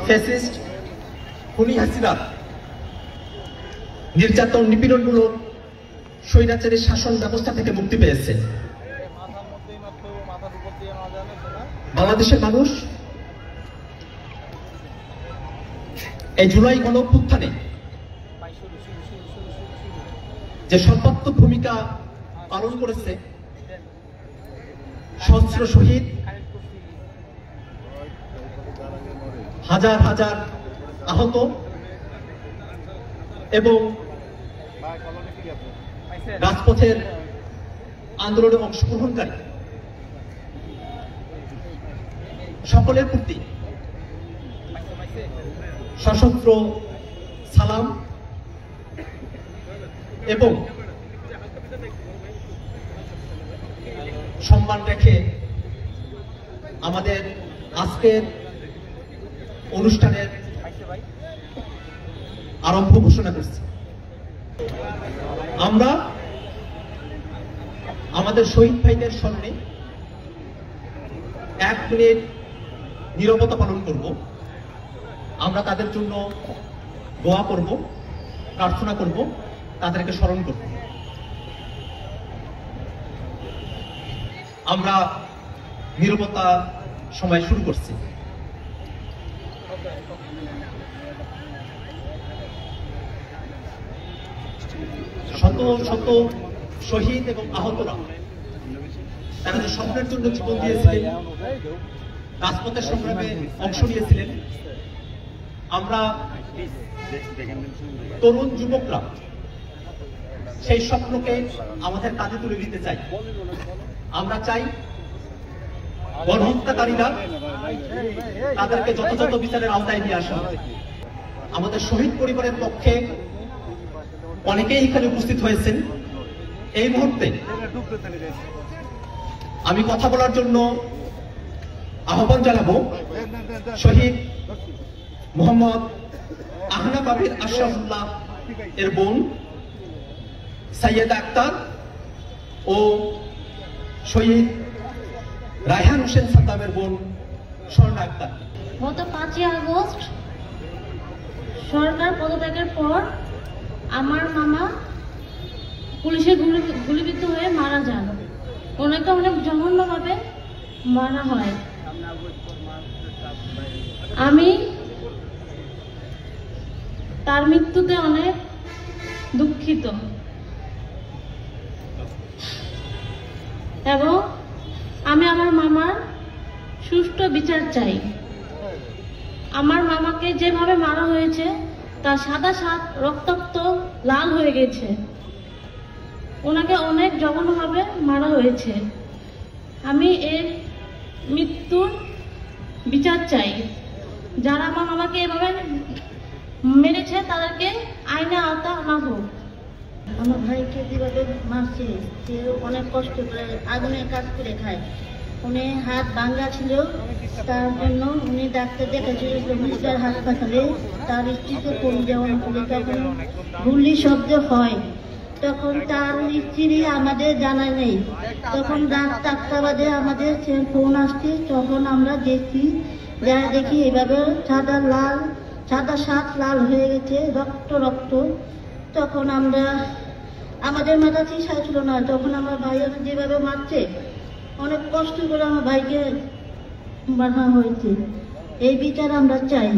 Fascist খুনি হাসিনার নির্যাতন নিপীড়নমূলক স্বৈরাচারের শাসন ব্যবস্থা থেকে মুক্তি পেয়েছে। বাংলাদেশের মানুষ এই জুলাই গণঅভ্যুত্থানে যে সর্বাত্মক ভূমিকা পালন করেছে, সহস্র শহীদ, হাজার হাজার আহত এবং রাজপথের আন্দোলনে অংশগ্রহণকারী সকলের প্রতি সশস্ত্র সালাম এবং সম্মান রেখে আমাদের আজকের অনুষ্ঠানের আরম্ভ ঘোষণা করছি। আমরা আমাদের শহীদ ভাইদের সামনে 1 মিনিট নীরবতা পালন করব। আমরা তাদের জন্য দোয়া করব, প্রার্থনা করব, তাদেরকে স্মরণ করব। আমরা নীরবতা সময় শুরু করছি। শত শত শহীদ এবং আহতরা তারা যে স্বপ্নের জন্য জীবন দিয়েছিলেন, রাজপথের সংগ্রামে অংশ নিয়েছিলেন, আমরা তরুণ যুবকরা সেই স্বপ্নকে আমাদের কাঁধে তুলে দিতে চাই। আমরা চাই গণহত্যাকারীরা তাদেরকে যথাযথ বিচারের আওতায় নিয়ে আসা। আমাদের শহীদ পরিবারের পক্ষে অনেকেই এখানে উপস্থিত হয়েছেন। এই মুহূর্তে আমি কথা বলার জন্য আহ্বান জানাবো শহীদ মোহাম্মদ আহনাফ আবির আশরাফুল্লাহ এর বোন সাইয়েদা আক্তার ও শহীদ রায়হান হোসেন সাদ্দামের বোন স্বর্ণা আক্তার। গত 5ই আগস্ট সরকার পদত্যাগের পর আমার মামা পুলিশের গুলিবিদ্ধ হয়ে মারা যান। ওনাকে অনেক জঘন্যভাবে মারা হয়। আমি তার মৃত্যুতে অনেক দুঃখিত এবং আমি আমার মামার সুষ্ঠু বিচার চাই। আমার মামাকে যেভাবে মারা হয়েছে তার সাদা শার্ট রক্তাক্ত লাল হয়ে গেছে। ওনাকে অনেক জঘন্যভাবে মারা হয়েছে। আমি এর মৃত্যুর বিচার চাই। যারা আমার মামাকে এভাবে মেরেছে তাদেরকে আইনে আওতা আনা হোক। আমার ভাইকে যেভাবে মারছে, সে অনেক কষ্ট করে আগুনে কাজ করে খায়। উনি হাত ভাঙ্গা ছিল, তার জন্য উনি ডাক্তার দেখাচ্ছিল মির্জার হাসপাতালে। তার স্ত্রীকে ফোন দেওয়ার পরে তখন গুলি শব্দ হয়, তখন তার স্ত্রী আমাদের জানা নেই। তখন রাত 4টা বাজে আমাদের ফোন আসছে, তখন আমরা দেখি, যারা দেখি এভাবে সাদা শার্ট লাল হয়ে গেছে, রক্ত রক্ত। তখন আমরা আমাদের মাথা চিকিৎসা ছিল না, তখন আমার ভাই যেভাবে মারছে অনেক কষ্ট করে আমার ভাইকে মারা হয়েছে। এই বিচার আমরা চাই।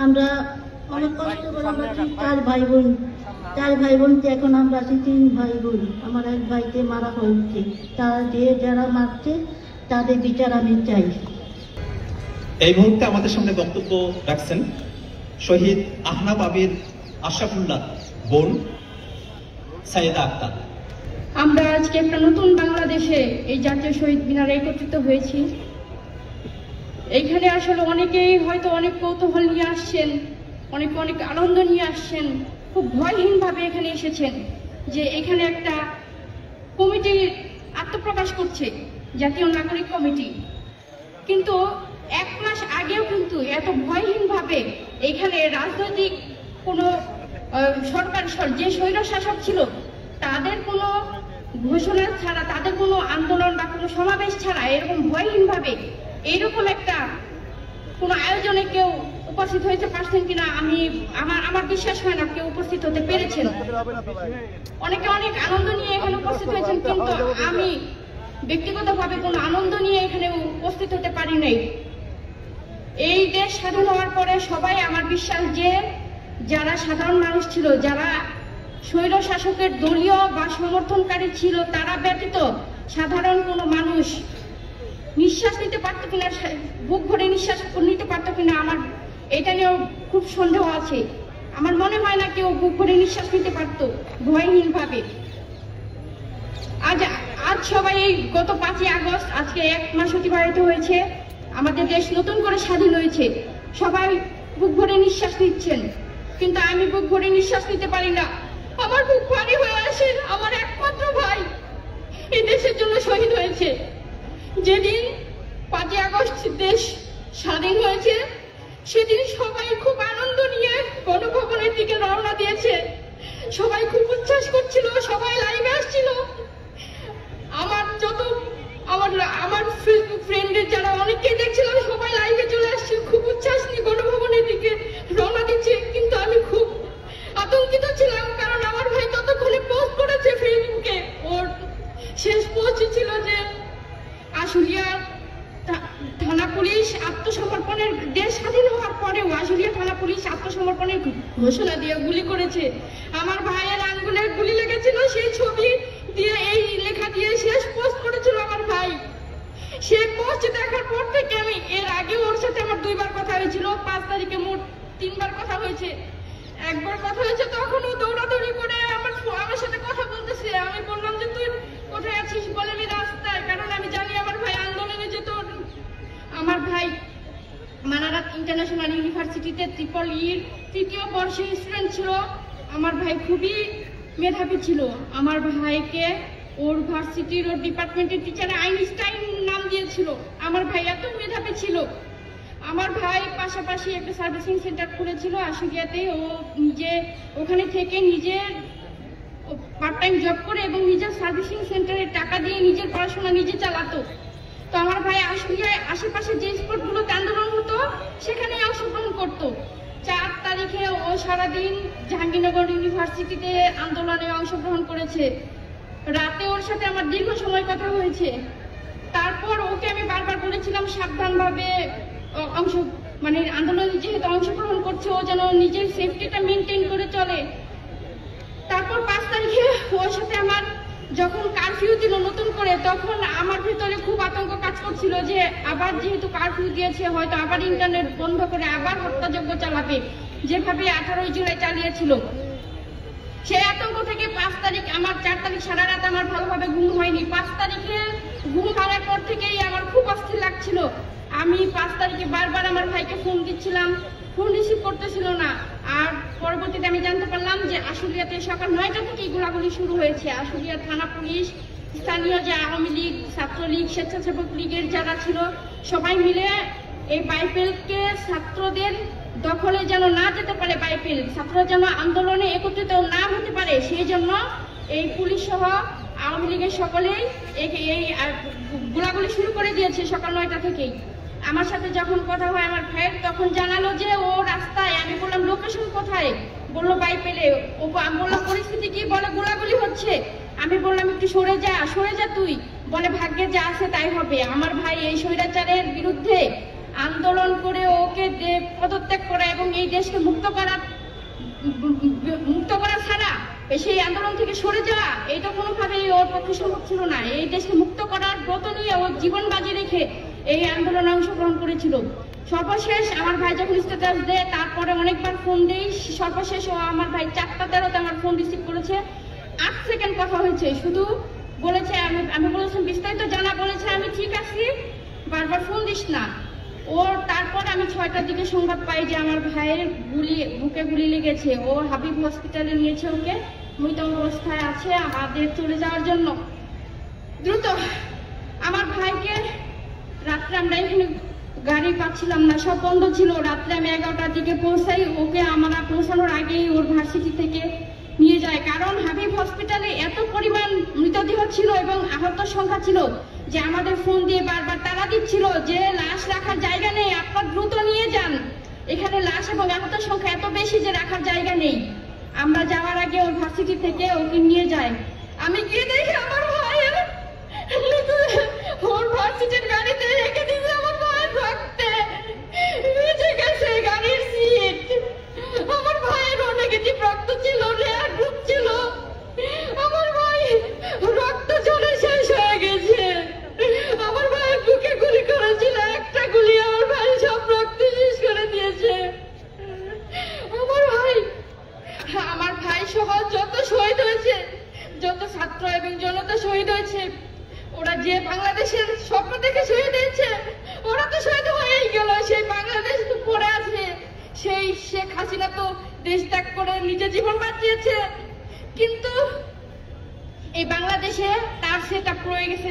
আমরা অনেক কষ্ট করে আমরা 4 ভাই বোন এখন আমরা আছি 3 ভাই বোন। আমার এক ভাইকে মারা হয়েছে। তারা যারা মারছে তাদের বিচার আমি চাই। এই মুহূর্তে আমাদের সামনে বক্তব্য রাখছেন শহীদ আহনাফ আবির আশরাফুল্লাহ বোন সাইয়েদা আক্তার। আমরা আজকে একটা নতুন বাংলাদেশে এই জাতীয় শহীদ মিনারে একত্রিত হয়েছি। এইখানে আসলে অনেকেই হয়তো অনেক কৌতূহল নিয়ে আসছেন, অনেক আনন্দ নিয়ে আসছেন, খুব ভয়হীনভাবে এখানে এসেছেন যে এখানে একটা কমিটি আত্মপ্রকাশ করছে, জাতীয় নাগরিক কমিটি। কিন্তু 1 মাস আগেও কিন্তু এত ভয়হীনভাবে এখানে রাজনৈতিক কোনো সরকার যে স্বৈরশাসক ছিল তাদের কোনো ঘোষণা ছাড়া, তাদের কোনো আন্দোলন বা কোনো সমাবেশ ছাড়া এরকম ভয়হীনভাবে এইরকম একটা কোনো আয়োজনে কেউ উপস্থিত হইতে পারছেন কিনা আমার বিশ্বাস হয় না কেউ উপস্থিত হতে পেরেছেন। অনেকে অনেক আনন্দ নিয়ে এখানে উপস্থিত হয়েছেন, কিন্তু আমি ব্যক্তিগতভাবে কোনো আনন্দ নিয়ে এখানে উপস্থিত হতে পারি নাই। এই দেশ স্বাধীন হওয়ার পরে সবাই আমার বিশ্বাস যে যারা সাধারণ মানুষ ছিল, যারা স্বৈর শাসকের দলীয় বা সমর্থনকারী ছিল, তারা ব্যতীত সাধারণ কোনো মানুষ নিঃশ্বাস নিতে পারতো কিনা, বুক ভরে নিঃশ্বাস নিতে পারতো কিনা, আমার এটা নিয়েও খুব সন্দেহ আছে। আমার মনে হয় না কেউ বুক ভরে নিঃশ্বাস নিতে পারতো ভয়হীন ভাবে। আজ সবাই এই গত 5ই আগস্ট আজকে 1 মাস অতিবাহিত হয়েছে, আমাদের দেশ নতুন করে স্বাধীন হয়েছে, সবাই বুক ভরে নিঃশ্বাস নিচ্ছেন, কিন্তু আমি বুক ভরে নিঃশ্বাস নিতে পারি না। আমার বুক ভারী হয়ে আসে, আমার একমাত্র ভাই এই দেশের জন্য শহীদ হয়েছে। যেদিন 5ই আগস্ট দেশ স্বাধীন হয়েছে সেদিন সবাই খুব আনন্দ নিয়ে গণভবনের দিকে রওনা দিয়েছে, সবাই খুব উচ্ছ্বাস করছিল, সবাই লাইভে আসছিল। আমার ফেসবুক ফ্রেন্ডের যারা অনেকেই দেখছিলাম সবাই লাইভে চলে আসছে, খুব উচ্ছ্বাস নিয়ে গণভবনের দিকে রওনা দিচ্ছে, কিন্তু আমি খুব আতঙ্কিত ছিলাম, কারণ আমার ভাই ততক্ষণে পোস্ট করেছে ফেসবুকে। ওর শেষ পোস্ট ছিল যে আশুলিয়া থানা পুলিশ আত্মসমর্পণের, দেশ স্বাধীন হওয়ার পরেও আশুলিয়া থানা পুলিশ আত্মসমর্পণের ঘোষণা দিয়ে গুলি করেছে। আমার ভাইয়ের আঙ্গুলে গুলি লেগেছিল, সেই ছবি দিয়ে এই লেখা দিয়ে শেষ পোস্ট করেছিল আমার ভাই। সেই পোস্ট দেখার পর থেকে আমি, এর আগে ওর সাথে আমার 2বার কথা হয়েছিল, 5 তারিখে মোট 3বার কথা হয়েছে। একবার কথা হয়েছে তখন ও দৌড়াদৌড়ি করে আমার সাথে কথা বলতেছে, আমি বললাম যে তুই কোথায় আছিস, বলে আমি রাস্তায়, কারণ আমি জানি আমার ভাই আন্দোলনে যেত। আমার ভাই মানারাত ইন্টারন্যাশনাল ইউনিভার্সিটিতে EEE 3য় বর্ষের স্টুডেন্ট ছিল। আমার ভাই খুবই মেধাবী ছিল। আমার ভাইকে ওর ভার্সিটির ওর ডিপার্টমেন্টের টিচারে আইনস্টাইন নাম দিয়েছিল। আমার ভাই এত মেধাবী ছিল। আমার ভাই পাশাপাশি একটা সার্ভিসিং সেন্টার খুলেছিল আশুলিয়াতে, ও নিজে ওখানে থেকে নিজের পার্ট টাইম জব করে এবং নিজের সার্ভিসিং সেন্টারে টাকা দিয়ে নিজের পড়াশোনা নিজে চালাতো। তো আমার ভাই আশুলিয়ায় আশেপাশে যে স্পটগুলোতে আন্দোলন হতো সেখানে অংশগ্রহণ করতো। 4 তারিখে ও সারাদিন জাহাঙ্গীরনগর ইউনিভার্সিটিতে আন্দোলনে অংশগ্রহণ করেছে। রাতে ওর সাথে আমার দীর্ঘ সময় কথা হয়েছে। তারপর ওকে আমি বারবার বলেছিলাম সাবধানভাবে আন্দোলনে যেহেতু অংশগ্রহণ করছে ও যেন নিজের সেফটিটা মেনটেন করে চলে। তারপর 5 তারিখে ওর সাথে আমার যখন কারফিউ দিল নতুন করে, তখন আমার ভিতরে খুব আতঙ্ক কাজ করছিল যে আবার যেহেতু কারফিউ দিয়েছে হয়তো আবার ইন্টারনেট বন্ধ করে আবার হত্যাযজ্ঞ চালাবে, যেভাবে 18 জুলাই চালিয়েছিল। সেই আতঙ্ক থেকে 5 তারিখ, আমার 4 তারিখ সারা রাত আমার ভালোভাবে ঘুম হয়নি। 5 তারিখে ঘুম ভাঙার পর থেকেই আমার খুব অস্থির লাগছিল। আমি 5 তারিখে বারবার আমার ভাইকে ফোন দিচ্ছিলাম, ফোন রিসিভ করতেছিল না। আর পরবর্তীতে আমি জানতে পারলাম যে আশুলিয়াতে সকাল 9টা থেকেই গোলাগুলি শুরু হয়েছে। আশুলিয়া থানা পুলিশ, স্থানীয় যে আওয়ামী লীগ, ছাত্রলীগ, স্বেচ্ছাসেবক লীগের যারা ছিল সবাই মিলে এই বাইপেলকে ছাত্রদের দখলে যেন না যেতে পারে, বাইপেল ছাত্ররা যেন আন্দোলনে একত্রিত না হতে পারে, সেই জন্য এই পুলিশ সহ আওয়ামী লীগের সকলেই এই গোলাগুলি শুরু করে দিয়েছে সকাল 9টা থেকেই। আমার সাথে যখন কথা হয় আমার ভাইয়ের, তখন জানালো যে ও রাস্তায়। আমি বললাম লোকেশন কোথায়, বললো বাইপেলে। আমি বললাম পরিস্থিতি কি, বলে গোলাগুলি হচ্ছে। আমি বললাম একটু সরে যা তুই, বলে ভাগ্যে যা আছে তাই হবে। আমার ভাই এই স্বৈরাচারের বিরুদ্ধে আন্দোলন করে ওকে পদত্যাগ করা এবং এই দেশকে মুক্ত করা ছাড়া সেই আন্দোলন থেকে সরে যাওয়া, এটা কোনোভাবেই ওর পক্ষে সম্ভব ছিল না। এই দেশকে মুক্ত করার ব্রত নিয়ে ওর জীবন বাজি রেখে এই আন্দোলনে অংশগ্রহণ করেছিল। সর্বশেষ আমার ভাই যখন স্ট্যাটাস দেয়, তারপরে অনেকবার ফোন দেই, সর্বশেষ আমার ভাই 4:13 আমার ফোন রিসিভ করেছে। 8 সেকেন্ড কথা হয়েছে, শুধু বলেছে আমি বলেছিলাম বিস্তারিত জানা, বলেছে আমি ঠিক আছি, বারবার ফোন দিস না। ওর তারপর আমি 6টার দিকে সংবাদ পাই যে আমার ভাইয়ের বুকে গুলি লেগেছে। ও হাবিব হসপিটালে নিয়েছে, ওকে মৃত অবস্থায় আছে, আমাদের চলে যাওয়ার জন্য দ্রুত। আমার ভাইকে রাত্রে আমরা এখানে গাড়ি পাচ্ছিলাম না, সব বন্ধ ছিল। রাত্রে আমি 11টার দিকে পৌঁছাই, ওকে আমরা পৌঁছানোর আগেই ওর ভার্সিটি থেকে নিয়ে যায়, কারণ হাবিব হসপিটালে এত পরিমাণ মৃতদেহ ছিল এবং আহত সংখ্যা ছিল যে আমাদের ফোন দিয়ে বারবার তাড়া দিচ্ছিল যে লাশ রাখার জায়গা নেই, আপনারা দ্রুত নিয়ে যান, এখানে লাশ এবং আহতের সংখ্যা এত বেশি যে রাখার জায়গা নেই। আমরা যাওয়ার আগে ওই ভার্সিটি থেকে ওকে নিয়ে যাই। আমি গিয়ে দেখি আমার ভাইয়ের ওর ভার্সিটির গাড়িতে রেখে দিয়েছে, আমার ভাইয়ের রক্তে ভিজে গেছে গাড়ির সিট। আমার ভাইয়ের ও নেগেটিভ রক্ত ছিল, রেয়ার গ্রুপ ছিল। আমার ভাই রক্ত ঝরে শেষ হয়ে গেছে। আমার ভাইয়ের বুকে গুলি করেছিল, একটা গুলি আমার ভাই সব রক্ত শেষ করে দিয়েছে। আমার ভাই সহ যত শহীদ হয়েছে, যত ছাত্র এবং জনতা শহীদ হয়েছে, ওরা যে বাংলাদেশের স্বপ্ন দেখে শহীদ হয়েছে, ওরা তো শহীদ হয়েই গেল। সেই বাংলাদেশ তো পড়ে আছে। সেই শেখ হাসিনা তো দেশ ত্যাগ করে নিজের জীবন বাঁচিয়েছে, কিন্তু এই বাংলাদেশে তার সেটা রয়ে গেছে।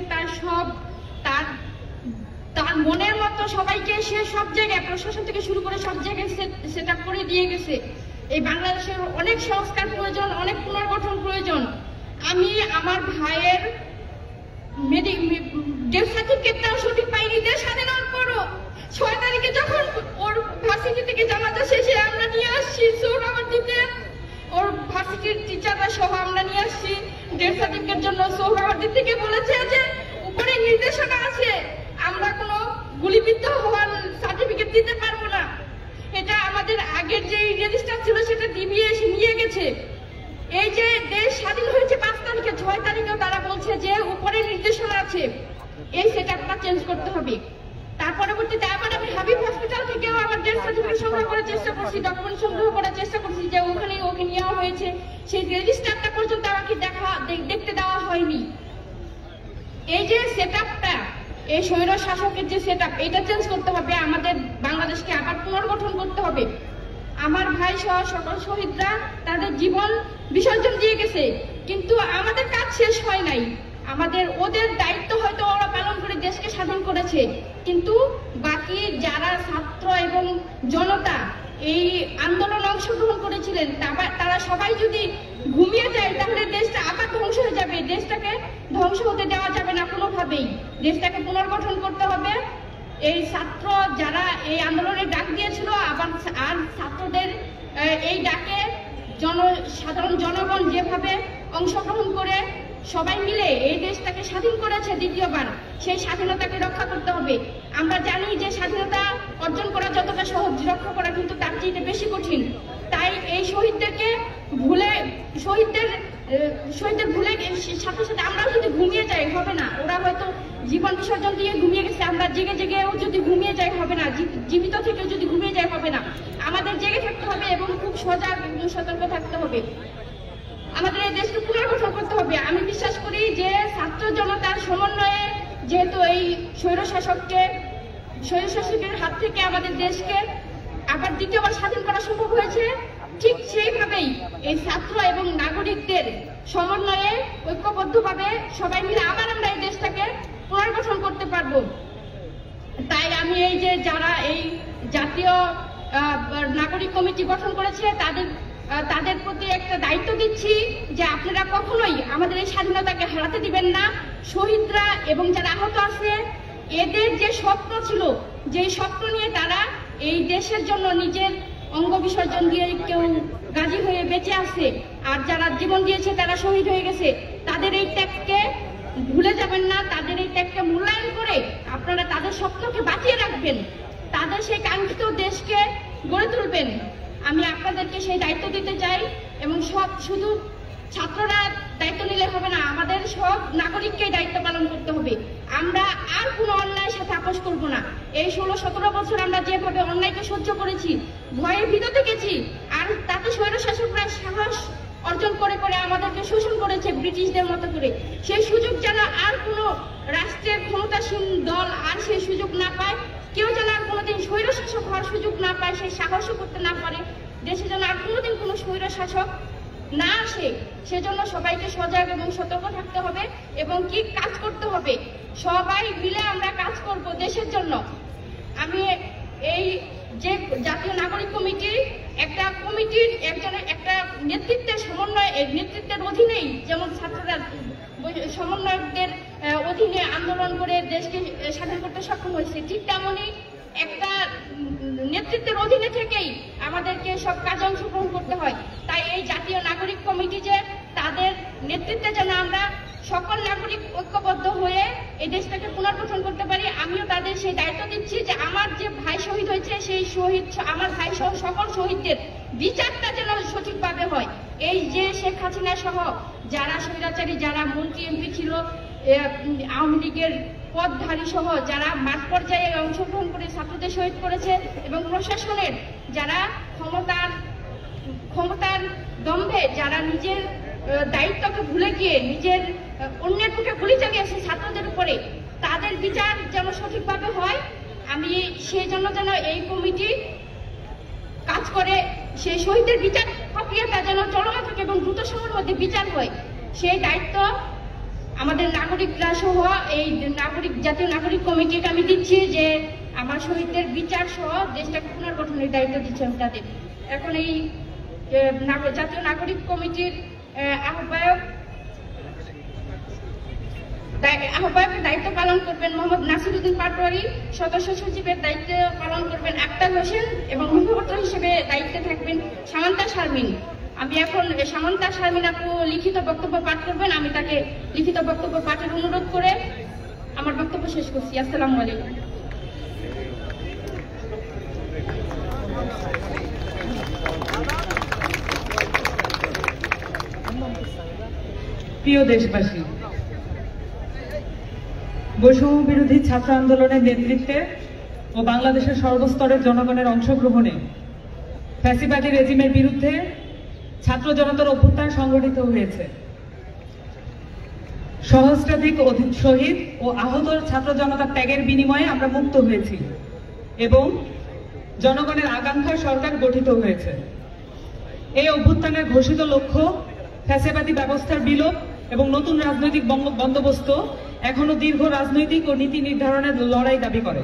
তার মনের মতো সবাইকে সে সব জায়গায়, প্রশাসন থেকে শুরু করে সব জায়গায় সেটা করে দিয়ে গেছে। এই বাংলাদেশের অনেক সংস্কার প্রয়োজন, অনেক পুনর্গঠন প্রয়োজন। আমি আমার ভাইয়ের ডেথ সার্টিফিকেটটাও সঠিক পাইনি। দেশ স্বাধীন হওয়ার পরও 6 তারিখে যখন ওর ভার্সিটি থেকে জানাজা শেষে আমরা নিয়ে আসছি সোহরাওয়ার্দীতে, ওর ভার্সিটির টিচাররা সহ আমরা নিয়ে আসছি ডেথ সার্টিফিকেট জন্য। সোহরাওয়ার্দী থেকে বলেছে যে উপরে নির্দেশনা আছে, আমরা কোনো গুলিবিদ্ধ হওয়ার সার্টিফিকেট দিতে পারবো না। এটা আমাদের আগের যে রেজিস্টার ছিল সেটা ডিবিএ এসে নিয়ে গেছে। এই যে দেশ স্বাধীন হয়েছে 5 তারিখে, 6 তারিখেও তারা বলছে যে উপরে নির্দেশনা আছে, এই সেটআপটা চেঞ্জ করতে হবে। তার পরবর্তীতে আবার আমি হাবিব হসপিটাল থেকেও আমার ডেথ সার্টিফিকেট সংগ্রহ করার চেষ্টা করছি, ডকুমেন্ট সংগ্রহ করার চেষ্টা করছি, যে ওখানে ওকে নেওয়া হয়েছে। সেই রেজিস্টারটা পর্যন্ত আমাকে দেখতে দেওয়া হয়নি। এই যে সেটআপটা, এই স্বৈর শাসকের যে সেটআপ, এটা চেঞ্জ করতে হবে। আমাদের বাংলাদেশকে আবার পুনর্গঠন করতে হবে। আমার ভাই সহ সকল শহীদরা তাদের জীবন বিসর্জন দিয়ে গেছে, কিন্তু আমাদের কাজ শেষ হয় নাই। ওদের দায়িত্ব হয়তো ওরা পালন করে দেশকে স্বাধীন করেছে, কিন্তু বাকি যারা ছাত্র এবং জনতা এই আন্দোলনে অংশগ্রহণ করেছিলেন, তারা সবাই যদি ঘুমিয়ে যায় তাহলে দেশটা আবার ধ্বংস হয়ে যাবে। দেশটাকে ধ্বংস হতে দেওয়া যাবে না কোনোভাবেই। দেশটাকে পুনর্গঠন করতে হবে। এই ছাত্র যারা এই আন্দোলনের ডাক দিয়েছিল, আর ছাত্রদের এই ডাকে সাধারণ জনগণ যেভাবে অংশগ্রহণ করে সবাই মিলে এই দেশটাকে স্বাধীন করেছে দ্বিতীয়বার, সেই স্বাধীনতাকে রক্ষা করতে হবে। আমরা জানি যে স্বাধীনতা অর্জন করা যতটা সহজ, রক্ষা করা কিন্তু তার চেয়ে বেশি কঠিন। তাই এই শহীদদের ভুলে সাথে সাথে আমরাও যদি ঘুমিয়ে যাই হবে না। ওরা হয়তো জীবন বিসর্জন দিয়ে ঘুমিয়ে গেছে, আমরা জেগে জেগেও যদি ঘুমিয়ে যাই হবে না, জীবিত থেকেও যদি ঘুমিয়ে যাই হবে না। আমাদের জেগে থাকতে হবে এবং খুব সজাগ এবং সতর্ক থাকতে হবে। আমাদের এই দেশকে পুনর্গঠন করতে হবে। আমি বিশ্বাস করি যে ছাত্র জনতার সমন্বয়ে, যেহেতু এই স্বৈরশাসকের হাত থেকে আমাদের দেশকে আবার দ্বিতীয়বার স্বাধীন করা সম্ভব হয়েছে, ঠিক সেইভাবেই এই ছাত্র এবং নাগরিকদের সমন্বয়ে ঐক্যবদ্ধভাবে সবাই মিলে আবার আমরা এই দেশটাকে পুনর্গঠন করতে পারবো। তাই আমি এই যে যারা এই জাতীয় নাগরিক কমিটি গঠন করেছে তাদের প্রতি একটা দায়িত্ব দিচ্ছি যে আপনারা কখনোই আমাদের এই স্বাধীনতাকে হারাতে দিবেন না। শহীদরা এবং যারা আহত আছে, এদের যে স্বপ্ন ছিল, যে স্বপ্ন নিয়ে তারা এই দেশের জন্য নিজের অঙ্গ বিসর্জন দিয়ে কেউ গাজী হয়ে বেঁচে আছে, আর যারা জীবন দিয়েছে তারা শহীদ হয়ে গেছে, তাদের এই ত্যাগকে ভুলে যাবেন না। তাদের এই ত্যাগকে মূল্যায়ন করে আপনারা তাদের স্বপ্নকে বাঁচিয়ে রাখবেন, তাদের সেই কাঙ্ক্ষিত দেশকে গড়ে তুলবেন। আমি আপনাদেরকে সেই দায়িত্ব দিতে চাই। এবং শুধু ছাত্ররা দায়িত্ব নিলে হবে না, আমাদের সব নাগরিককেই দায়িত্ব পালন করতে হবে। আমরা আর কোনো অন্যায়ের সাথে আপোষ করব না। এই 16-17 বছর আমরা যেভাবে অন্যায়কে সহ্য করেছি, ভয়ের ভিতর থেকেছি, আর তাতে স্বৈরশাসকরা সাহস অর্জন করে করে আমাদেরকে শোষণ করেছে ব্রিটিশদের মতো করে। সেই সুযোগ যেন আর কোনো রাষ্ট্রের ক্ষমতাসীন দল আর সেই সুযোগ না পায়, কেউ যেন আর কোনোদিন স্বৈরশাসক হওয়ার সুযোগ না পায়, সেই সাহসও করতে না পারে। দেশে যেন আর কোনোদিন কোনো স্বৈরশাসক না আসে, সেজন্য সবাইকে সজাগ এবং সতর্ক থাকতে হবে এবং কি কাজ করতে হবে, সবাই মিলে আমরা কাজ করব দেশের জন্য। আমি এই যে জাতীয় নাগরিক কমিটির একটা নেতৃত্বের সমন্বয়, নেতৃত্বের অধীনেই যেমন ছাত্ররা সমন্বয়কদের অধীনে আন্দোলন করে দেশকে স্বাধীন করতে সক্ষম হয়েছে, ঠিক তেমনই একটা নেতৃত্বের অধীনে থেকেই আমাদেরকে সব কাজে অংশগ্রহণ করতে হয়। তাই এই জাতীয় নাগরিক কমিটি যে তাদের নেতৃত্বে যেন আমরা সকল নাগরিক ঐক্যবদ্ধ হয়ে এই দেশটাকে পুনর্গঠন করতে পারি, আমিও তাদের সেই দায়িত্ব দিচ্ছি যে আমার যে ভাই শহীদ হয়েছে সেই শহীদ, আমার ভাই সহ সকল শহীদদের বিচারটা যেন সঠিকভাবে হয়। এই যে শেখ হাসিনা সহ যারা স্বৈরাচারী, যারা মন্ত্রী এমপি ছিল, আওয়ামী লীগের পদধারী সহ যারা মাঠ পর্যায়ে অংশগ্রহণ করে ছাত্রদের শহীদ করেছে, এবং প্রশাসনের যারা ক্ষমতার দম্ভে যারা নিজের দায়িত্বকে ভুলে গিয়ে নিজের অন্যের বুকে গুলি চালিয়েছে ছাত্রদের উপরে, তাদের বিচার যেন সঠিকভাবে হয়। আমি সেই জন্য যেন এই কমিটি কাজ করে সেই শহীদদের বিচার প্রক্রিয়াটা যেন চলমান থাকে এবং দ্রুত সময়ের মধ্যে বিচার হয়, সেই দায়িত্ব আমাদের নাগরিকরা সহ এই জাতীয় নাগরিক কমিটিকে আমি দিচ্ছি যে আমার শহীদদের বিচার সহ দেশটাকে পুনর্গঠনের দায়িত্ব দিচ্ছি আমি তাদের। এখন এই জাতীয় নাগরিক কমিটির আহ্বায়কের দায়িত্ব পালন করবেন মোহাম্মদ নাসিরউদ্দিন পাটোয়ারি, সদস্য সচিবের দায়িত্ব পালন করবেন আক্তার হোসেন, এবং মুখপাত্র হিসেবে দায়িত্বে থাকবেন সামান্তা শারমিন। আমি এখন সামান্তা শারমিন আপু লিখিত বক্তব্য পাঠ করবেন, আমি তাকে লিখিত বক্তব্য পাঠের অনুরোধ করে আমার বক্তব্য শেষ করছি। আসসালামু আলাইকুম। প্রিয় দেশবাসী, বৈষম্য বিরোধী ছাত্র আন্দোলনের নেতৃত্বে ও বাংলাদেশের সর্বস্তরের জনগণের অংশগ্রহণে ফ্যাসিবাদী রেজিমের বিরুদ্ধে ছাত্র জনতার অভ্যুত্থান সংগঠিত হয়েছে। সহস্রাধিক শহীদ ও আহত ছাত্র জনতার ত্যাগের বিনিময়ে আমরা মুক্ত হয়েছি এবং জনগণের আকাঙ্ক্ষার সরকার গঠিত হয়েছে। এই অভ্যুত্থানের ঘোষিত লক্ষ্য ফ্যাসিবাদী ব্যবস্থার বিলোপ এবং নতুন রাজনৈতিক বন্দোবস্ত এখনো দীর্ঘ রাজনৈতিক ও নীতি নির্ধারণের লড়াই দাবি করে।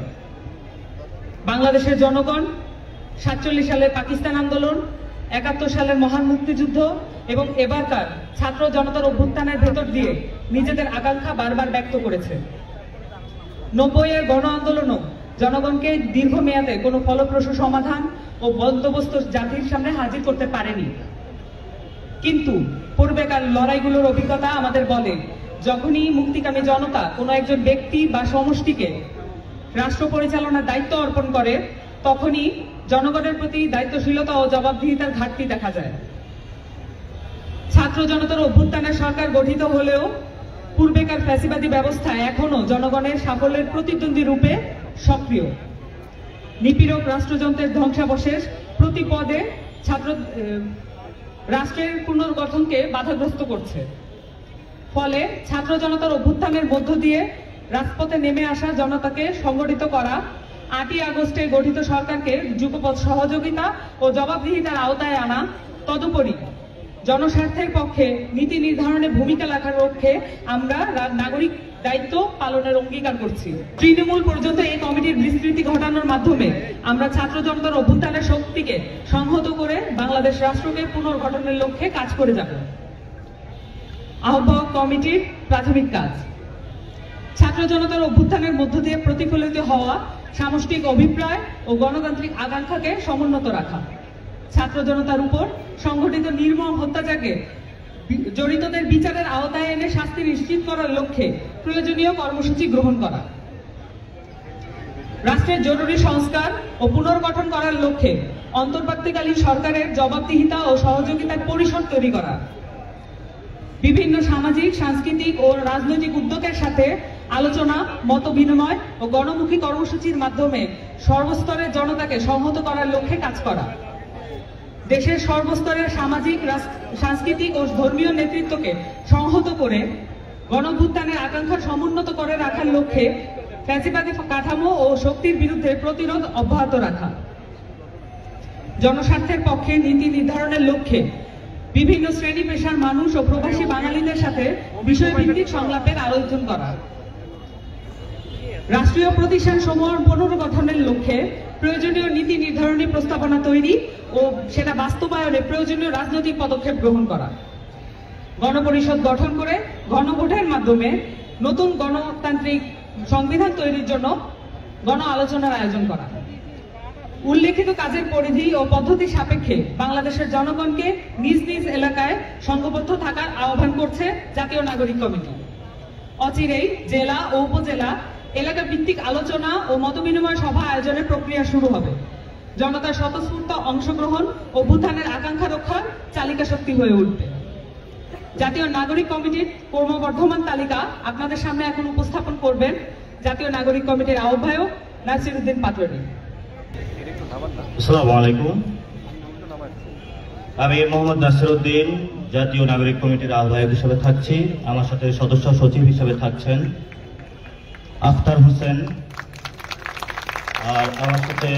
বাংলাদেশের জনগণ 47 সালের পাকিস্তান আন্দোলন, 71 সালের মহান মুক্তিযুদ্ধ এবং এবারকার ছাত্র জনতার অভ্যুত্থানের ভেতর দিয়ে নিজেদের আকাঙ্ক্ষা বারবার ব্যক্ত করেছে। 90-এর গণ আন্দোলনও জনগণকে দীর্ঘমেয়াদে কোনো ফলপ্রসূ সমাধান ও বন্দোবস্ত জাতির সামনে হাজির করতে পারেনি। কিন্তু পূর্বেকার লড়াইগুলোর অভিজ্ঞতা আমাদের বলে, যখনই মুক্তিকামী জনতা কোনো একজন ব্যক্তি বা সমষ্টিকে রাষ্ট্র পরিচালনার দায়িত্ব অর্পণ করে, তখনই জনগণের প্রতি দায়িত্বশীলতা ও জবাবদিহিতার ঘাটতি দেখা যায়। ছাত্র জনতার অভ্যুত্থানের সরকার গঠিত হলেও পূর্বেকার ফ্যাসিবাদী ব্যবস্থা এখনো জনগণের সাফল্যের প্রতিদ্বন্দ্বী রূপে সক্রিয়। নিপীড়ক রাষ্ট্রযন্ত্রের ধ্বংসাবশেষ প্রতি পদে রাষ্ট্রের পুনর্গঠনকে বাধাগ্রস্ত করছে। ফলে ছাত্র জনতার অভ্যুত্থানের মধ্য দিয়ে রাজপথে নেমে আসা জনতাকে সংগঠিত করা, 8ই আগস্টে গঠিত সরকারকে যুগপৎ সহযোগিতা ও জবাবদিহিতার আওতায় আনা, তদুপরি জনস্বার্থের পক্ষে নীতি নির্ধারণে ভূমিকা রাখার লক্ষ্যে আমরা নাগরিক দায়িত্ব পালনের অঙ্গীকার করছি। তৃণমূল পর্যন্ত এই কমিটির বিস্তৃতি ঘটানোর মাধ্যমে আমরা ছাত্র জনতার অভ্যুত্থানের শক্তিকে সংহত করে বাংলাদেশ রাষ্ট্রকে পুনর্গঠনের লক্ষ্যে কাজ করে যাব। আহ্বায়ক কমিটির প্রাথমিক কাজ: ছাত্র জনতার অভ্যুত্থানের মধ্য দিয়ে প্রতিফলিত হওয়া সামষ্টিক অভিপ্রায় ও গণতান্ত্রিক আকাঙ্ক্ষাকে সমুন্নত রাখা, ছাত্র জনতার উপর সংঘটিত নির্মম হত্যাযজ্ঞে জড়িতদের বিচারের আওতায় এনে শাস্তি নিশ্চিত করার লক্ষ্যে প্রয়োজনীয় কর্মসূচি গ্রহণ করা, রাষ্ট্রের জরুরি সংস্কার ও পুনর্গঠন করার লক্ষ্যে অন্তর্বর্তীকালীন সরকারের জবাবদিহিতা ও সহযোগিতার পরিসর তৈরি করা, বিভিন্ন সামাজিক, সাংস্কৃতিক ও রাজনৈতিক উদ্যোগের সাথে আলোচনা, মত বিনিময় ও গণমুখী কর্মসূচির মাধ্যমে সর্বস্তরের জনতাকে সংহত করার লক্ষ্যে কাজ করা, দেশের সর্বস্তরের সামাজিক, সাংস্কৃতিক ও ধর্মীয় নেতৃত্বকে সংহত করে গণঅভ্যুত্থানের আকাঙ্ক্ষা সমুন্নত করে রাখার লক্ষ্যে ফ্যাসিবাদী কাঠামো ও শক্তির বিরুদ্ধে প্রতিরোধ অব্যাহত রাখা, জনস্বার্থের পক্ষে নীতি নির্ধারণের লক্ষ্যে বিভিন্ন শ্রেণী পেশার মানুষ ও প্রবাসী বাঙালিদের সাথে বিষয়ভিত্তিক সংলাপের আয়োজন করা, রাষ্ট্রীয় প্রতিষ্ঠান সমূহ পুনর্গঠনের লক্ষ্যে প্রয়োজনীয় নীতি নির্ধারণী প্রস্তাবনা তৈরি ও সেটা বাস্তবায়নে প্রয়োজনীয় রাজনৈতিক পদক্ষেপ গ্রহণ করা, গণপরিষদ গঠন করে গণভোটের মাধ্যমে নতুন গণতান্ত্রিক সংবিধান তৈরির জন্য গণ আলোচনার আয়োজন করা। উল্লেখিত কাজের পরিধি ও পদ্ধতি সাপেক্ষে বাংলাদেশের জনগণকে নিজ নিজ এলাকায় সংঘবদ্ধ থাকার আহ্বান করছে জাতীয় নাগরিক কমিটি। অচিরেই জেলা ও উপজেলা এলাকা ভিত্তিক আলোচনা ও মতবিনিময় সভা আয়োজনের প্রক্রিয়া শুরু হবে। জনতার স্বতঃস্ফূর্ত অংশগ্রহণ ও অভ্যুত্থানের আকাঙ্ক্ষা রক্ষার চালিকা শক্তি হয়ে উঠবে। জাতীয় নাগরিক কমিটির ক্রমবর্ধমান তালিকা আপনাদের সামনে এখন উপস্থাপন করবেন জাতীয় নাগরিক কমিটির আহ্বায়ক নাসিরউদ্দিন পাটোয়ারি। আসসালামু আলাইকুম। আমি মোহাম্মদ নাসিরউদ্দিন জাতীয় নাগরিক কমিটির আহ্বায়ক হিসেবে থাকছি। আমার সাথে সদস্য সচিব হিসেবে থাকছেন আফতার হোসেন, আর আমার সাথে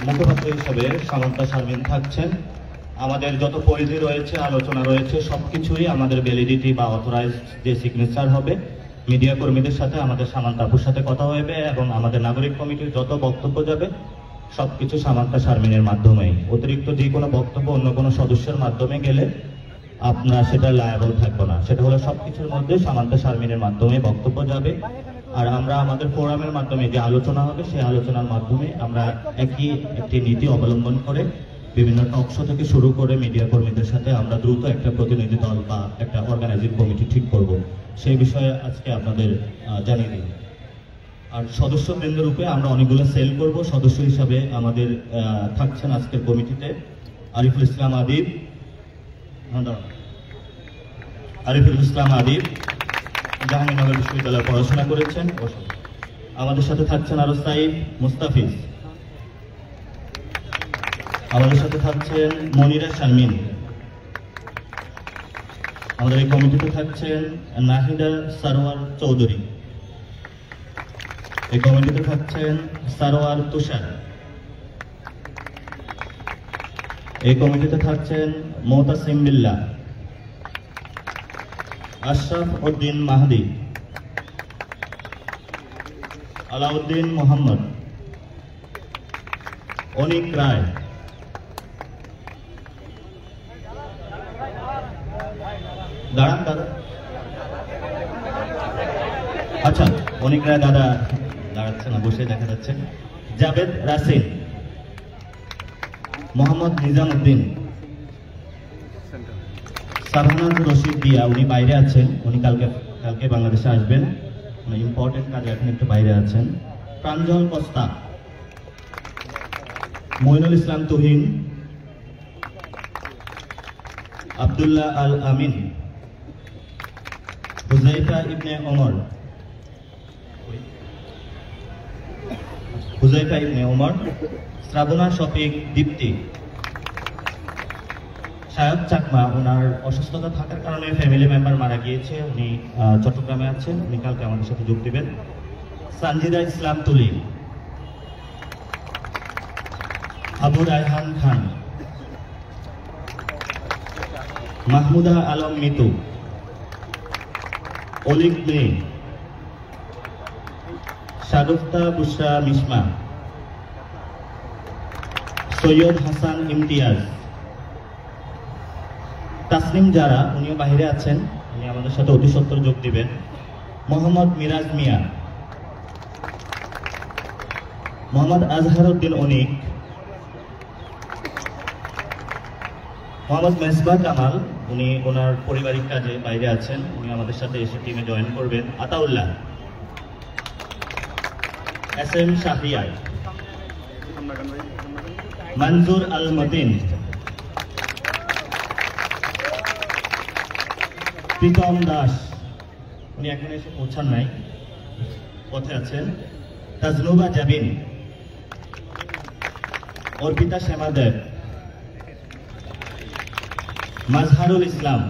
মুখপাত্র হিসেবে সামন্তা শারমিন থাকছেন। আমাদের যত পরিধি রয়েছে, আলোচনা রয়েছে, সবকিছুই আমাদের ভ্যালিডিটি বা অথরাইজ যে সিগনেচার হবে মিডিয়া কর্মীদের সাথে, আমাদের সামান্তা আপুর সাথে কথা হবে এবং আমাদের নাগরিক কমিটির যত বক্তব্য যাবে সবকিছু সামান্তা শারমিনের মাধ্যমেই। অতিরিক্ত যে কোনো বক্তব্য অন্য কোনো সদস্যের মাধ্যমে গেলে আপনার সেটা লায়াবল থাকবে না। সেটা হলো সবকিছুর মধ্যে সামান্তা শারমিনের মাধ্যমে বক্তব্য যাবে। আর আমরা আমাদের ফোরামের মাধ্যমে যে আলোচনা হবে সেই আলোচনার মাধ্যমে আমরা একটি নীতি অবলম্বন করে বিভিন্ন টক শো থেকে শুরু করে মিডিয়া কর্মীদের সাথে আমরা দ্রুত একটা প্রতিনিধি দল বা একটা অর্গানাইজিং কমিটি ঠিক করব, সেই বিষয়ে আজকে আপনাদের জানিয়ে দিই। আর সদস্যবৃন্দ রূপে আমরা অনেকগুলো সেল করব। সদস্য হিসাবে আমাদের থাকছেন আজকের কমিটিতে আরিফুল ইসলাম আদিব, জাহাঙ্গীরনগর বিশ্ববিদ্যালয়ে পড়াশোনা করেছেন। আমাদের সাথে থাকছেন আরো সাইদ মুস্তাফিজ, আমাদের সাথে থাকছেন মনিরা শারমিন, আমাদের এই কমিটিতে থাকছেন নাহিদা সারোয়ার চৌধুরী, এই কমিটিতে থাকছেন সারোয়ার তুষার, এই কমিটিতে থাকছেন মোতাসিম বিল্লাহ, আশরাফ উদ্দিন মাহদি, আলাউদ্দিন মোহাম্মদ, অনিক রায়, দাঁড়ান দাদা, আচ্ছা অনিক রায় দাদা দাঁড়াচ্ছে না, বসে দেখা যাচ্ছে, জাবেদ রাসিন, মোহাম্মদ নিজাম উদ্দিন, সারহানাজ রশিদ দিয়া, উনি বাইরে আছেন, উনি কালকে বাংলাদেশে আসবেন, উনি ইম্পর্টেন্ট কাজে এখন একটু বাইরে আছেন, প্রাঞ্জল কস্তা, মইনুল ইসলাম তুহিন, আব্দুল্লাহ আল আমিন, হুজাইফা ইবনে ওমর, শ্রাবণা শফিক দীপ্তি, সায়ক চাকমা, ওনার অসুস্থতা থাকার কারণে ফ্যামিলি মেম্বার মারা গিয়েছে, উনি চট্টগ্রামে আছেন, উনি কালকে আমাদের সাথে যোগ দিবেন, সানজিদা ইসলাম তুলি, আবু রায়হান খান, মাহমুদা আলম মিতু, অলিক মে, শাগুফতা বুশরা মিসমা, সৈয়দ হাসান ইমতিয়াজ, তাসনিম জারা, উনিও বাহিরে আছেন, উনি আমাদের সাথে অতি সত্বর যোগ দিবেন, মোহাম্মদ মিরাজ মিয়া, মোহাম্মদ আজহারউদ্দিন অনিক, মোহাম্মদ মেসবাহ কামাল, উনি ওনার পারিবারিক কাজে বাইরে আছেন, উনি আমাদের সাথে এসে টিমে জয়েন করবেন, আতাউল্লাহ, এস এম শাহরিয়ার, মনজুর আল মতিন, প্রীতম দাস, উনি এখানে এসে পৌঁছান নাই, পথে আছেন, তাজনুবা জাবিন, অর্পিতা শ্যামা দেব, মাজহারুল ইসলাম,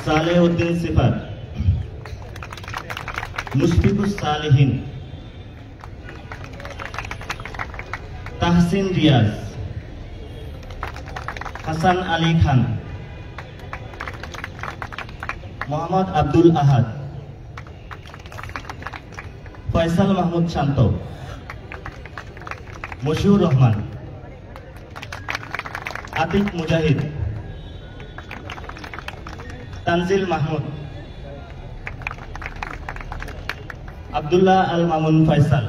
সালেহ উদ্দিন সিফাত, মুশফিকুস সালেহিন, তাহসিন রিয়াজ, হাসান আলী খান, মোহাম্মদ আব্দুল আহাদ, ফয়সাল মাহমুদ শান্ত, মশিউর রহমান, আতিক মুজাহিদ, তানজিল মাহমুদ, আব্দুল্লাহ আল মামুন ফয়সাল,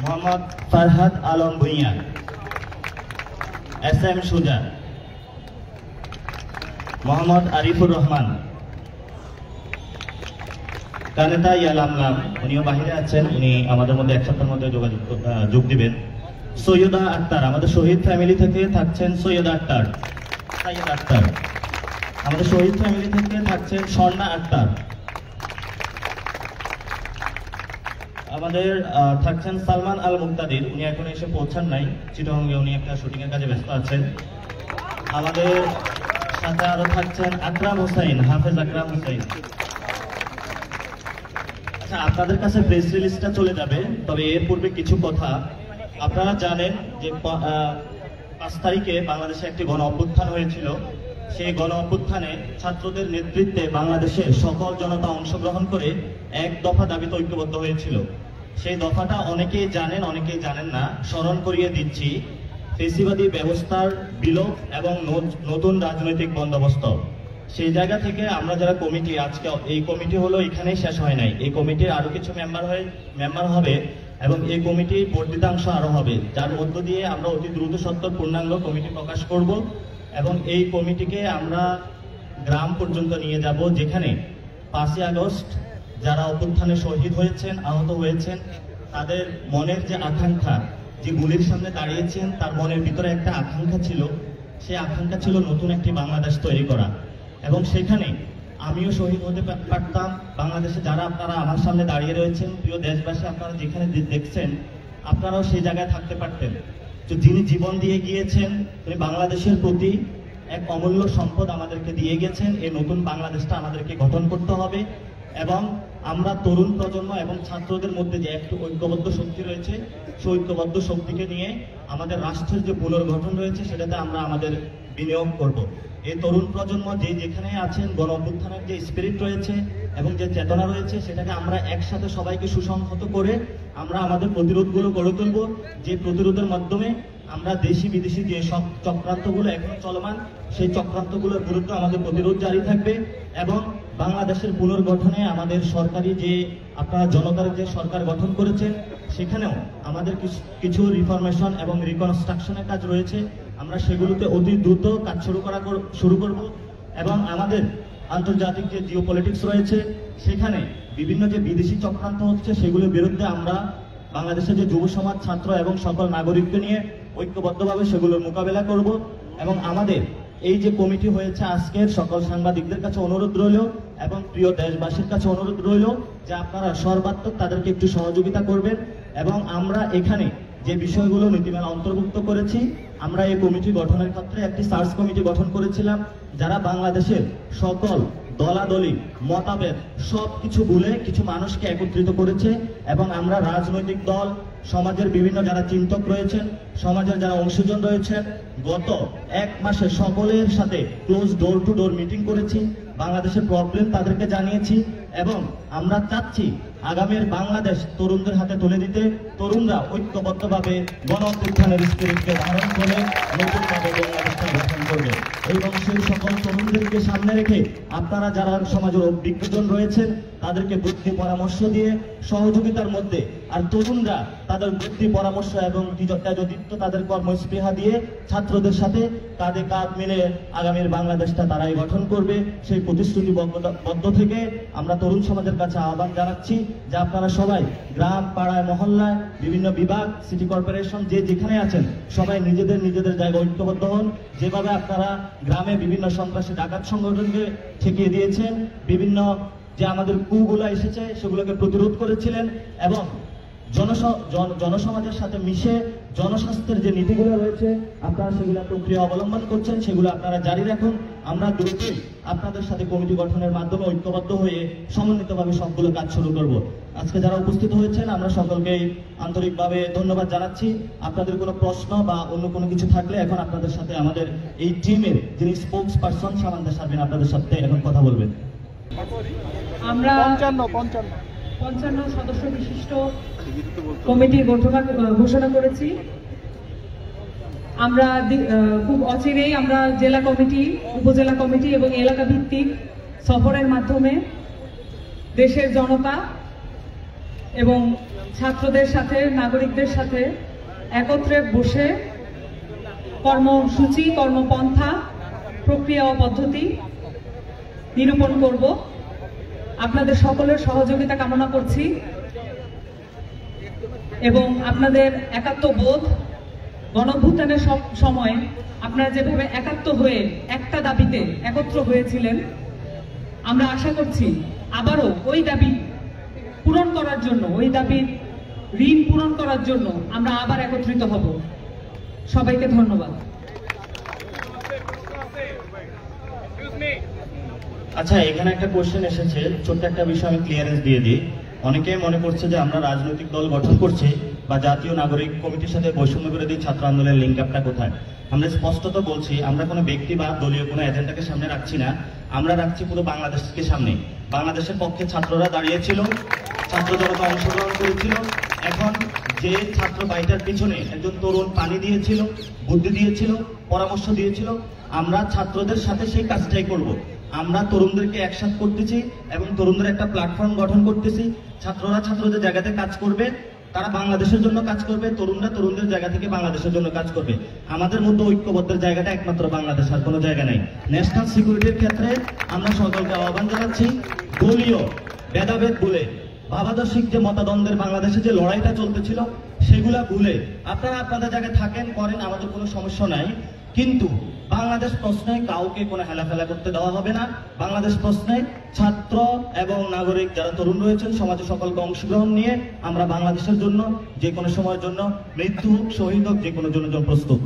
মোহাম্মদ ফারহাদ আলম ভুঁইয়া, এস এম সুজা, মোহাম্মদ আরিফুর রহমান, কানেতা ইয়ালামলাম, উনিও বাহিরে আছেন, উনি আমাদের মধ্যে এক সপ্তাহের মধ্যে যোগ দিবেন। সৈয়দা আক্তার, আমাদের শহীদ ফ্যামিলি থেকে থাকছেন সৈয়দা আক্তার, সাইয়েদ আক্তার। আমাদের শহীদ ফ্যামিলি থেকে থাকছেন স্বর্ণা আক্তার। আমাদের থাকছেন সালমান আল মুক্তাদির, উনি এখন এসে পৌঁছান নাই চিটাগংয়ে, উনি একটা শুটিং এর কাজে ব্যস্ত আছেন। আমাদের সাথে আরো থাকছেন আকরাম হোসেন, হাফেজ আকরাম হোসেন। আচ্ছা, আপনাদের কাছে প্রেস রিলিজটা চলে যাবে, তবে এর পূর্বে কিছু কথা। আপনারা জানেন যে 5 তারিখে বাংলাদেশে একটি গণ অভ্যুত্থান হয়েছিল। সেই গণ অভ্যুত্থানে ছাত্রদের নেতৃত্বে বাংলাদেশের সকল জনতা অংশগ্রহণ করে এক দফা দাবিতে ঐক্যবদ্ধ হয়েছিল। সেই দফাটা অনেকেই জানেন, অনেকেই জানেন না, স্মরণ করিয়ে দিচ্ছি। ফেসিবাদী ব্যবস্থার বিলোপ এবং নতুন রাজনৈতিক বন্দোবস্ত। সেই জায়গা থেকে আমরা যারা কমিটি, আজকে এই কমিটি হলো এখানেই শেষ হয় নাই, এই কমিটির আরো কিছু মেম্বার হবে এবং এই কমিটির বর্ধিতাংশ আরো হবে, যার মধ্য দিয়ে আমরা অতি দ্রুত সত্তর পূর্ণাঙ্গ কমিটি প্রকাশ করব এবং এই কমিটিকে আমরা গ্রাম পর্যন্ত নিয়ে যাব, যেখানে 5ই আগস্ট যারা অভ্যুত্থানে শহীদ হয়েছেন, আহত হয়েছেন, তাদের মনের যে আকাঙ্ক্ষা, যে গুলির সামনে দাঁড়িয়েছেন, তার মনের ভিতরে একটা আকাঙ্ক্ষা ছিল। সেই আকাঙ্ক্ষা ছিল নতুন একটি বাংলাদেশ তৈরি করা এবং সেখানে আমিও শহীদ হতে পারতাম। বাংলাদেশে যারা আপনারা আমার সামনে দাঁড়িয়ে রয়েছেন, প্রিয় দেশবাসী, আপনারা যেখানে দেখছেন, আপনারাও সেই জায়গায় থাকতে পারতেন। তো যিনি জীবন দিয়ে গিয়েছেন, তিনি বাংলাদেশের প্রতি এক অমূল্য সম্পদ আমাদেরকে দিয়ে গেছেন। এই নতুন বাংলাদেশটা আমাদেরকে গঠন করতে হবে এবং আমরা তরুণ প্রজন্ম এবং ছাত্রদের মধ্যে যে একটু ঐক্যবদ্ধ শক্তি রয়েছে, সেই ঐক্যবদ্ধ শক্তিকে নিয়ে আমাদের রাষ্ট্রের যে পুনর্গঠন রয়েছে সেটাতে আমরা আমাদের বিনিয়োগ করব। এই তরুণ প্রজন্ম যে যেখানে আছেন, গণ অভ্যুত্থানের যে স্পিরিট রয়েছে এবং যে চেতনা রয়েছে, সেটাকে আমরা একসাথে সবাইকে সুসংহত করে আমরা আমাদের প্রতিরোধগুলো গড়ে তুলব, যে প্রতিরোধের মাধ্যমে আমরা দেশি বিদেশি যে সব চক্রান্তগুলো এখনো চলমান, সেই চক্রান্তগুলোর বিরুদ্ধে আমাদের প্রতিরোধ জারি থাকবে এবং বাংলাদেশের পুনর্গঠনে আমাদের সরকারি যে আপনারা জনতার যে সরকার গঠন করেছেন, সেখানেও আমাদের কিছু রিফরমেশন এবং রিকনস্ট্রাকশনের কাজ রয়েছে। আমরা সেগুলোতে অতি দ্রুত কাজ শুরু করব এবং আমাদের আন্তর্জাতিক যে জিওপলিটিক্স রয়েছে, সেখানে বিভিন্ন যে বিদেশি চক্রান্ত হচ্ছে, সেগুলোর বিরুদ্ধে আমরা বাংলাদেশের যে যুব সমাজ, ছাত্র এবং সকল নাগরিককে নিয়ে ঐক্যবদ্ধভাবে সেগুলোর মোকাবেলা করব এবং আমাদের এই যে কমিটি হয়েছে আজকের, সকল সাংবাদিকদের কাছে অনুরোধ রইল এবং প্রিয় দেশবাসীর কাছে অনুরোধ রইল যে আপনারা সর্বাত্মক তাদেরকে একটু সহযোগিতা করবেন এবং আমরা এখানে যে বিষয়গুলো নীতিমালা অন্তর্ভুক্ত করেছি, আমরা এই কমিটি গঠনের ক্ষেত্রে একটি সার্চ কমিটি গঠন করেছিলাম, যারা বাংলাদেশের সকল দলাদলি মতভেদ সবকিছু ভুলে কিছু মানুষকে একত্রিত করেছে এবং আমরা রাজনৈতিক দল, সমাজের বিভিন্ন যারা চিন্তক রয়েছেন, সমাজের যারা অংশীজন রয়েছেন, গত 1 মাসে সকলের সাথে close door to door meeting করেছি, বাংলাদেশের প্রবলেম তাদেরকে জানিয়েছি এবং আমরা চাচ্ছি আগামীর বাংলাদেশ তরুণদের হাতে তুলে দিতে। তরুণরা ঐক্যবদ্ধভাবে গণ অভ্যুত্থানের স্পিরিটকে ধারণ করে নতুনভাবে বাংলাদেশটা গঠন করবে এবং সেই সকল তরুণদেরকে সামনে রেখে আপনারা যারা সমাজের অভিজ্ঞজন রয়েছেন, তাদেরকে বুদ্ধি পরামর্শ দিয়ে সহযোগিতার মধ্যে, আর তরুণরা তাদের বুদ্ধি পরামর্শ এবং তেজদীপ্ত তাদের কর্মস্পৃহা দিয়ে ছাত্রদের সাথে কাঁধে কাঁধ মিলে আগামীর বাংলাদেশটা তারাই গঠন করবে। সেই প্রতিশ্রুতিবদ্ধ থেকে আমরা তরুণ সমাজের কাছে আহ্বান জানাচ্ছি যে আপনারা সবাই গ্রাম, পাড়ায়, মহল্লায়, বিভিন্ন বিভাগ, সিটি কর্পোরেশন যে যেখানে আছেন, সবাই নিজেদের জায়গায় ঐক্যবদ্ধ হন। যেভাবে আপনারা গ্রামে বিভিন্ন সন্ত্রাসী ডাকাত সংগঠনকে ঠেকিয়ে দিয়েছেন, বিভিন্ন যে আমাদের কুগুলো এসেছে সেগুলোকে প্রতিরোধ করেছিলেন এবং জনসমাজের সাথে মিশে জনস্বাস্থ্যের যে নীতিগুলো রয়েছে আপনারা সেগুলো প্রক্রিয়া অবলম্বন করছেন, সেগুলো আপনারা জারি রাখুন। আমরা দ্রুতই আপনাদের সাথে কমিটি গঠনের মাধ্যমে ঐক্যবদ্ধ হয়ে সমন্বিতভাবে সবগুলো কাজ শুরু করব। আজকে যারা উপস্থিত হয়েছেন আমরা সকলকে আন্তরিকভাবে ধন্যবাদ জানাচ্ছি। আপনাদের কোনো প্রশ্ন বা অন্য কোনো কিছু থাকলে এখন আপনাদের সাথে আমাদের এই টিমের যিনি স্পোকস পারসন সামান্তা সারবেন আপনাদের সাথে এখন কথা বলবেন। আমরা 55 সদস্য বিশিষ্ট কমিটি ঘোষণা করেছি। আমরা খুব অচিরেই আমরা জেলা কমিটি, উপজেলা কমিটি এবং এলাকা ভিত্তিক সফরের মাধ্যমে দেশের জনতা এবং ছাত্রদের সাথে, নাগরিকদের সাথে একত্রে বসে কর্মসূচি, কর্মপন্থা, প্রক্রিয়া ও পদ্ধতি নিরূপণ করব। আপনাদের সকলের সহযোগিতা কামনা করছি এবং আপনাদের একাত্মবোধ, গণঅভ্যুত্থানের সময় আপনারা যেভাবে একাত্ম হয়ে একটা দাবিতে একত্র হয়েছিলেন, আমরা আশা করছি আবারও ওই দাবি পূরণ করার জন্য, ওই দাবির ঋণ পূরণ করার জন্য আমরা আবার একত্রিত হব। সবাইকে ধন্যবাদ। আচ্ছা, এখানে একটা কোশ্চেন এসেছে, ছোট্ট একটা বিষয় আমি ক্লিয়ারেন্স দিয়ে দিই। অনেকেই মনে করছে যে আমরা রাজনৈতিক দল গঠন করছি বা জাতীয় নাগরিক কমিটির সাথে বৈষম্য বিরোধী ছাত্র আন্দোলনের লিঙ্ক আপটা কোথায়। আমরা স্পষ্টত বলছি, আমরা কোনো ব্যক্তি বা দলীয় কোনো এজেন্ডাকে সামনে রাখছি না, আমরা রাখছি পুরো বাংলাদেশকে সামনে। বাংলাদেশের পক্ষে ছাত্ররা দাঁড়িয়েছিল, ছাত্র জনতা অংশগ্রহণ করেছিল। এখন যে ছাত্র বাড়িটার পিছনে একজন তরুণ পানি দিয়েছিল, বুদ্ধি দিয়েছিল, পরামর্শ দিয়েছিল, আমরা ছাত্রদের সাথে সেই কাজটাই করব। আমরা তরুণদেরকে একসাথে করতেছি এবং তরুণদের একটা প্ল্যাটফর্ম গঠন করতেছি। ছাত্ররা ছাত্রদের জায়গাতে কাজ করবে, তারা বাংলাদেশের জন্য কাজ করবে, তরুণরা তরুণদের জায়গা থেকে বাংলাদেশের জন্য কাজ করবে। আমাদের মধ্যে ঐক্যবদ্ধের জায়গাটা একমাত্র বাংলাদেশ, আর কোনো জায়গা নেই। ন্যাশনাল সিকিউরিটির ক্ষেত্রে আমরা সকলকে আহ্বান জানাচ্ছি, দলীয় ভেদাভেদ ভুলে, ভাবাদর্শিক যে মতাদ্বন্দ্বের বাংলাদেশে যে লড়াইটা চলতেছিল সেগুলা ভুলে আপনারা আপনাদের জায়গায় থাকেন, করেন, আমাদের কোনো সমস্যা নাই। কিন্তু বাংলাদেশ প্রশ্নে কাউকে কোনো হেলাফেলা করতে দেওয়া হবে না। বাংলাদেশ প্রশ্নে ছাত্র এবং নাগরিক যারা তরুণ রয়েছেন, সমাজে সকলকে অংশগ্রহণ নিয়ে আমরা বাংলাদেশের জন্য যে কোনো সময়ের জন্য মৃত্যু হোক, শহীদ হোক, যে কোনো জন্য প্রস্তুত।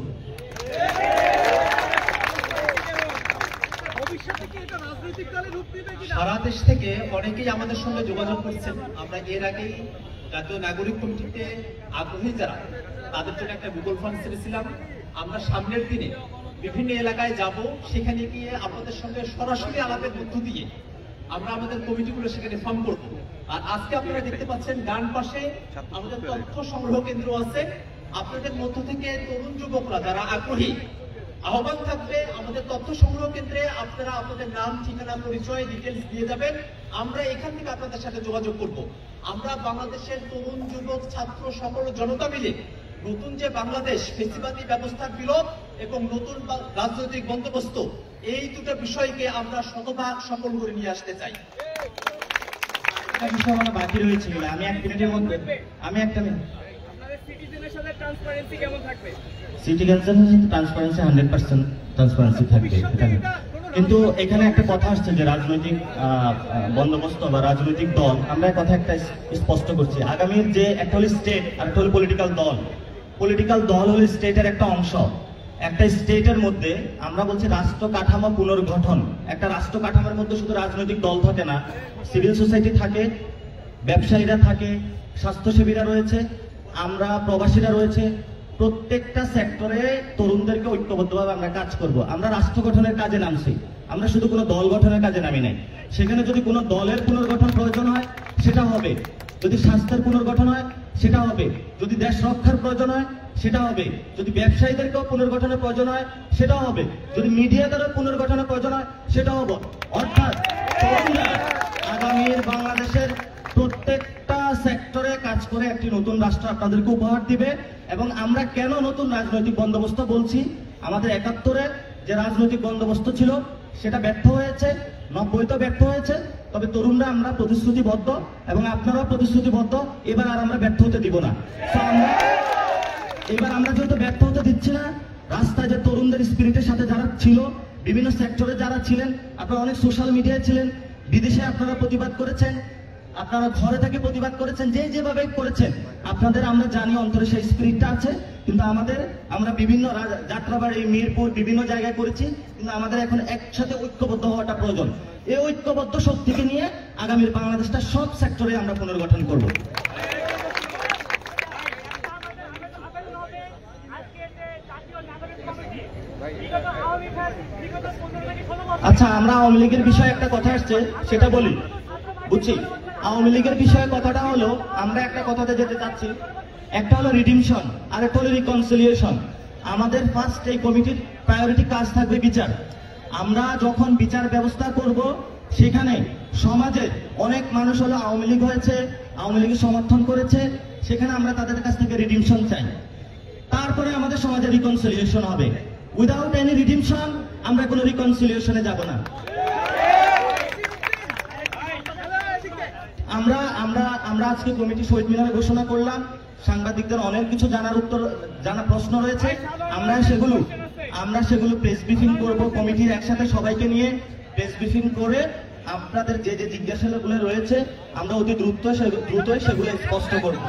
সারা দেশ থেকে অনেকেই আমাদের সঙ্গে যোগাযোগ করছেন। আমরা এর আগেই জাতীয় নাগরিক কমিটিতে আগ্রহী যারা, তাদের জন্য একটা গুগল ফর্ম ছেড়েছিলাম। আমরা সামনের দিনে বিভিন্ন এলাকায় যাব, সেখানে গিয়ে আপনাদের সঙ্গে সরাসরি আলাপের মধ্য দিয়ে আমরা আমাদের কমিটিগুলো সেখানে ফর্ম করব। আর আজকে আপনারা দেখতে পাচ্ছেন ডান পাশে আমাদের তথ্য সংগ্রহ কেন্দ্র আছে। আপনাদের মধ্য থেকে তরুণ যুবকরা যারা আগ্রহী, আহ্বান থাকবে আমাদের তথ্য সংগ্রহ কেন্দ্রে আপনারা আপনাদের নাম, ঠিকানা, পরিচয়, ডিটেলস দিয়ে যাবেন। আমরা এখান থেকে আপনাদের সাথে যোগাযোগ করব। আমরা বাংলাদেশের তরুণ, যুবক, ছাত্র সকল জনতা মিলে নতুন যে বাংলাদেশ, ফেসিবাদী ব্যবস্থার বিলোপ এবং নতুন রাজনৈতিক বন্দোবস্ত, এই দুটো বিষয়কে আমরা শতভাগ সফল করে নিয়ে আসতে চাই। একটা বিষয় আমার বাকি রয়েছে, আমি এক মিনিটের মধ্যে সিটি কাউন্সিলের ট্রান্সপারেন্সি 100% ট্রান্সপারেন্সি থাকবে। কিন্তু এখানে একটা কথা আসছে যে রাজনৈতিক বন্দোবস্ত বা রাজনৈতিক দল, আমরা কথা একটা স্পষ্ট করছি। আগামীর যে একটা হল স্টেট আর একটা হল পলিটিক্যাল দল। পলিটিক্যাল দল হল স্টেটের একটা অংশ। একটা স্টেটের মধ্যে আমরা বলছি রাষ্ট্র কাঠামো পুনর্গঠন। একটা রাষ্ট্র কাঠামোর মধ্যে শুধু রাজনৈতিক দল থাকে না, সিভিল সোসাইটি থাকে, ব্যবসায়ীরা থাকে, স্বাস্থ্যসেবীরা রয়েছে, আমরা প্রবাসীরা রয়েছে। প্রত্যেকটা সেক্টরে তরুণদেরকে ঐক্যবদ্ধভাবে আমরা কাজ করব। আমরা রাষ্ট্র গঠনের কাজে নামছি, আমরা শুধু কোনো দল গঠনের কাজে নামি নাই। সেখানে যদি কোনো দলের পুনর্গঠন প্রয়োজন হয় সেটা হবে, যদি স্বাস্থ্যের পুনর্গঠন হয় সেটা হবে, যদি দেশ রক্ষার প্রয়োজন হয় সেটা হবে, যদি ব্যবসায়ীদেরকেও পুনর্গঠনের প্রয়োজন হয় সেটাও হবে, যদি মিডিয়াদেরও পুনর্গঠনের প্রয়োজন হয় সেটাও হবে। অর্থাৎ তরুণরা আগামীর বাংলাদেশের প্রত্যেকটা সেক্টরে কাজ করে একটি নতুন রাষ্ট্র আপনাদেরকে উপহার দিবে। এবং আমরা কেন নতুন রাজনৈতিক বন্দোবস্ত বলছি, আমাদের 71-এ যে রাজনৈতিক বন্দোবস্ত ছিল সেটা ব্যর্থ হয়েছে, 90-তে ব্যর্থ হয়েছে। তবে তরুণরা আমরা প্রতিশ্রুতিবদ্ধ এবং আপনারাও প্রতিশ্রুতিবদ্ধ, এবার আর আমরা ব্যর্থ হতে দিব না। এবার আমরা যেহেতু ব্যর্থ হতে দিচ্ছি না, রাস্তায় যে তরুণদের স্পিরিটের সাথে যারা ছিল, বিভিন্ন সেক্টরে যারা ছিলেন, আপনারা অনেক সোশ্যাল মিডিয়ায় ছিলেন, বিদেশে আপনারা প্রতিবাদ করেছেন, আপনারা ঘরে থেকে প্রতিবাদ করেছেন, যেভাবে করেছেন, আপনাদের আমরা জানি অন্তরে সেই স্পিরিটটা আছে। কিন্তু আমরা বিভিন্ন যাত্রাবাড়ি, মিরপুর, বিভিন্ন জায়গায় করেছি, কিন্তু আমাদের এখন একসাথে ঐক্যবদ্ধ হওয়াটা প্রয়োজন। এই ঐক্যবদ্ধ শক্তিকে নিয়ে আগামীর বাংলাদেশটা সব সেক্টরে আমরা পুনর্গঠন করব। আচ্ছা, আমরা আওয়ামী লীগের বিষয়ে একটা কথা আসছে সেটা বলি, বুঝছি। আওয়ামী লীগের বিষয়ে কথাটা হলো, আমরা একটা কথাতে যেতে চাচ্ছি, একটা হলো রিডিমশন আর একটা হলো রিকনসিলিয়েশন। আমাদের ফার্স্ট এই কমিটির প্রায়োরিটি কাজ থাকবে বিচার। আমরা যখন বিচার ব্যবস্থা করব, সেখানে সমাজে অনেক মানুষ হলো আওয়ামী লীগ হয়েছে, আওয়ামী লীগের সমর্থন করেছে, সেখানে আমরা তাদের কাছ থেকে রিডিমশন চাই। তারপরে আমাদের সমাজে রিকনসিলিয়েশন হবে। উইদাউট এনি রিডিমশন আমরা কোনো রিকনসিলিয়েশনে যাব না। আমরা আজকে কমিটি শহীদ মিনারে ঘোষণা করলাম। সাংবাদিকদের অনেক কিছু জানা প্রশ্ন রয়েছে, আমরা সেগুলো প্রেস ব্রিফিং করব। কমিটির একসাথে সবাইকে নিয়ে প্রেস ব্রিফিং করে আপনাদের যে জিজ্ঞাসাগুলো রয়েছে আমরা অতি দ্রুতই সেগুলো স্পষ্ট করব।